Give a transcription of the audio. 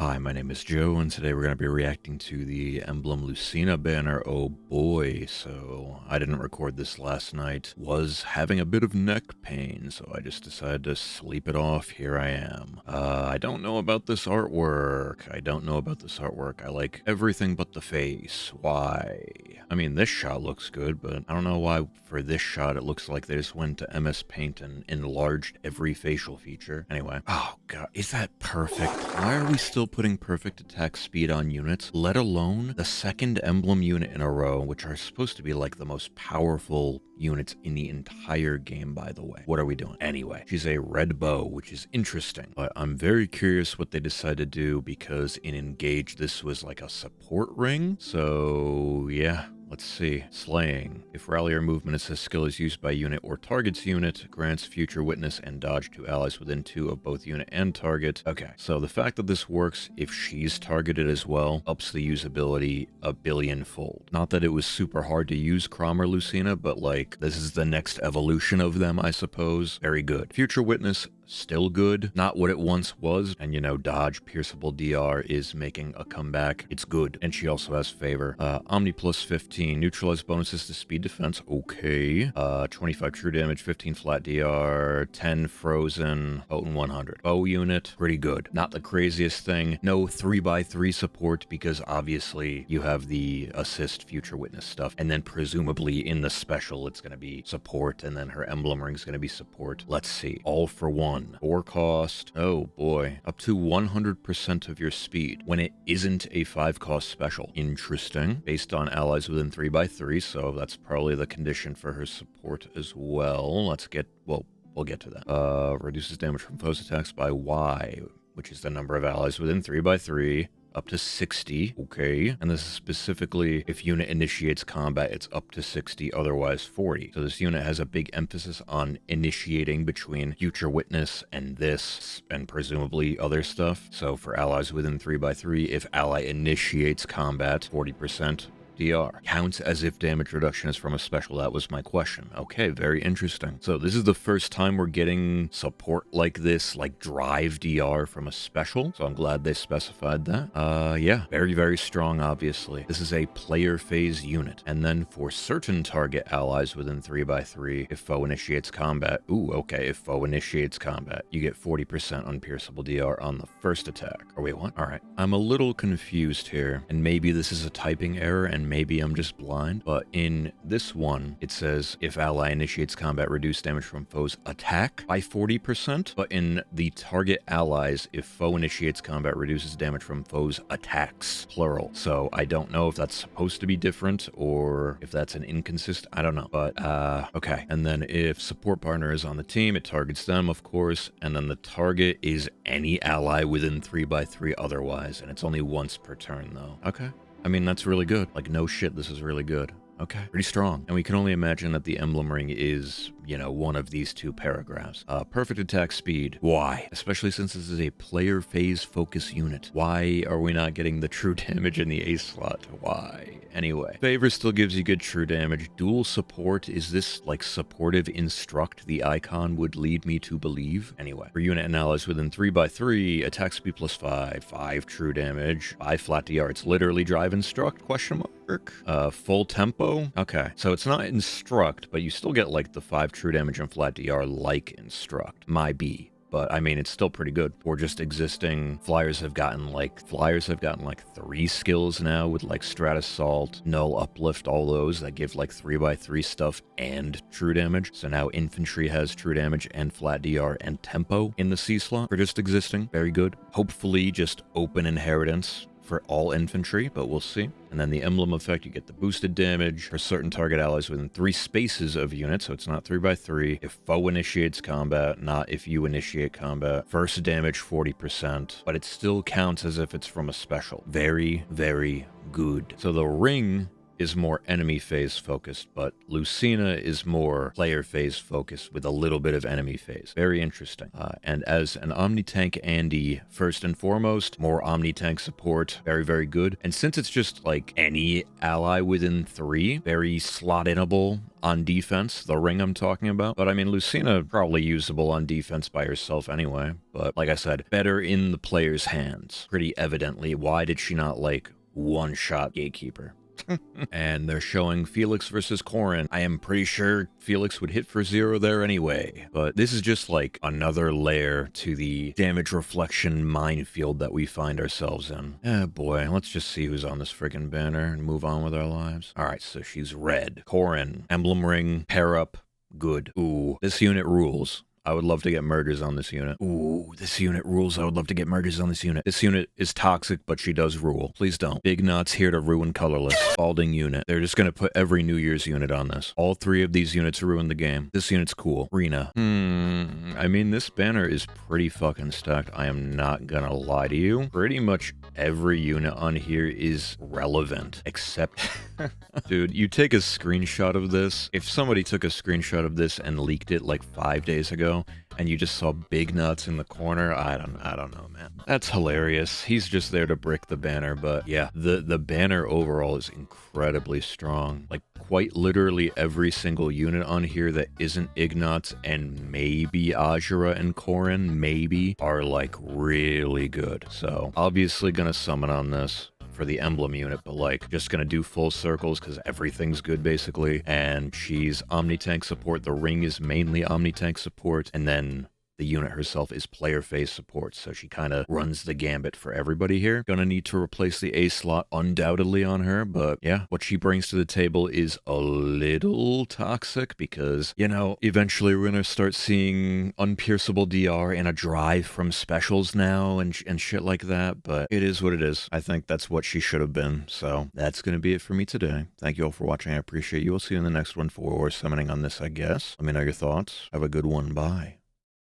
Hi, my name is Joe, and today we're going to be reacting to the Emblem Lucina Banner. Oh boy, so I didn't record this last night. Was having a bit of neck pain, so I just decided to sleep it off. Here I am. I don't know about this artwork. I like everything but the face. Why? I mean, this shot looks good, but I don't know why for this shot it looks like they just went to MS Paint and enlarged every facial feature. Anyway. Oh god, is that perfect? Why are we still putting perfect attack speed on units, let alone the second emblem unit in a row, which are supposed to be like the most powerful units in the entire game, by the way. What are we doing? Anyway, she's a red bow, which is interesting, but I'm very curious what they decide to do because in Engage, this was like a support ring. So yeah. Let's see. Slaying. If rally or movement assist skill is used by unit or target's unit, grants future witness and dodge to allies within 2 of both unit and target. Okay, so the fact that this works if she's targeted as well ups the usability a billion-fold. Not that it was super hard to use Crom or Lucina, but like, this is the next evolution of them, I suppose. Very good. Future witness, still good. Not what it once was. And you know, dodge, pierceable DR is making a comeback. It's good. And she also has favor. Omni plus 15. Neutralize bonuses to speed defense. Okay. 25 true damage, 15 flat DR, 10 frozen, potent 100. Bow unit, pretty good. Not the craziest thing. No 3x3 support because obviously you have the assist future witness stuff. And then presumably in the special it's going to be support and then her emblem ring is going to be support. Let's see. All for one. 4 cost. Oh boy. Up to 100% of your speed when it isn't a 5 cost special. Interesting. Based on allies within 3x3, so that's probably the condition for her support as well. Let's get, well, we'll get to that. Reduces damage from foes attacks by Y, which is the number of allies within 3x3. Up to 60, okay. And this is specifically if unit initiates combat, it's up to 60, otherwise 40. So this unit has a big emphasis on initiating between future witness and this, and presumably other stuff. So for allies within 3x3, if ally initiates combat, 40%. DR. Counts as if damage reduction is from a special. That was my question. Okay, very interesting. So this is the first time we're getting support like this, like drive DR from a special. So I'm glad they specified that. Yeah, very, very strong, obviously. This is a player phase unit. And then for certain target allies within 3x3, if foe initiates combat, ooh, okay, if foe initiates combat, you get 40% unpierceable DR on the first attack. Or wait, what? All right. I'm a little confused here, and maybe this is a typing error, and maybe I'm just blind, but in this one, it says if ally initiates combat, reduce damage from foe's attack by 40%, but in the target allies, if foe initiates combat, reduces damage from foe's attacks, plural. So I don't know if that's supposed to be different or if that's an inconsistent, I don't know, but okay. And then if support partner is on the team, it targets them, of course, and then the target is any ally within 3x3 otherwise, and it's only once per turn though. Okay. I mean, that's really good. Like, no shit, this is really good. Okay, pretty strong. And we can only imagine that the emblem ring is, you know, one of these 2 paragraphs. Perfect attack speed. Why? Especially since this is a player phase focus unit. Why are we not getting the true damage in the A slot? Why? Anyway, favor still gives you good true damage. Dual support, is this like supportive instruct the icon would lead me to believe? Anyway, for unit and allies within 3x3, attack speed plus 5, 5 true damage, 5 flat DR. It's literally drive instruct, question mark? Full tempo? Okay, so it's not instruct, but you still get like the 5 true damage and flat DR like instruct. My B. But I mean, it's still pretty good. Or just existing flyers have gotten like 3 skills now with like Strat Assault, Null Uplift, all those that give like 3x3 stuff and true damage. So now infantry has true damage and flat DR and tempo in the C slot for just existing. Very good. Hopefully just open inheritance for all infantry, but we'll see. And then the emblem effect, you get the boosted damage for certain target allies within 3 spaces of units, so it's not 3x3. If foe initiates combat, not if you initiate combat. First damage 40%, but it still counts as if it's from a special. Very, very good. So the ring is more enemy phase focused, but Lucina is more player phase focused with a little bit of enemy phase. Very interesting. And as an Omni-Tank Andy, first and foremost, more Omni-Tank support, very, very good. And since it's just like any ally within 3, very slot-inable on defense, the ring I'm talking about. But I mean, Lucina probably usable on defense by herself anyway. But like I said, better in the player's hands. Pretty evidently. Why did she not, like, one-shot Gatekeeper? And they're showing Felix versus Corrin. I am pretty sure Felix would hit for 0 there anyway. But this is just like another layer to the damage reflection minefield that we find ourselves in. Oh boy, let's just see who's on this friggin' banner and move on with our lives. Alright, so she's red. Corrin, emblem ring, pair up, good. Ooh, this unit rules. I would love to get mergers on this unit. Ooh, this unit rules. I would love to get mergers on this unit. This unit is toxic, but she does rule. Please don't. BIGNatz here to ruin colorless. Balding unit. They're just going to put every New Year's unit on this. All 3 of these units ruin the game. This unit's cool. Rena. I mean, this banner is pretty fucking stacked. I am not gonna lie to you. Pretty much every unit on here is relevant, except... Dude, you take a screenshot of this. If somebody took a screenshot of this and leaked it like 5 days ago, and you just saw BIGNatz in the corner, I don't know, man. That's hilarious. He's just there to brick the banner, but yeah, the banner overall is incredibly strong. Like, quite literally every single unit on here that isn't Ignatz and maybe Azura and Corrin, maybe, are like really good. So, obviously gonna summon on this for the emblem unit, but like just gonna do full circles because everything's good basically. And she's Omni-Tank support. The ring is mainly Omni-Tank support, and then the unit herself is player phase support, so she kind of runs the gambit for everybody here. Gonna need to replace the A slot undoubtedly on her, but yeah, what she brings to the table is a little toxic because, you know, eventually we're gonna start seeing unpierceable DR and a drive from specials now and shit like that, but it is what it is. I think that's what she should have been, so that's gonna be it for me today. Thank you all for watching. I appreciate you. I'll see you in the next one for summoning on this, I guess. Let me know your thoughts. Have a good one. Bye.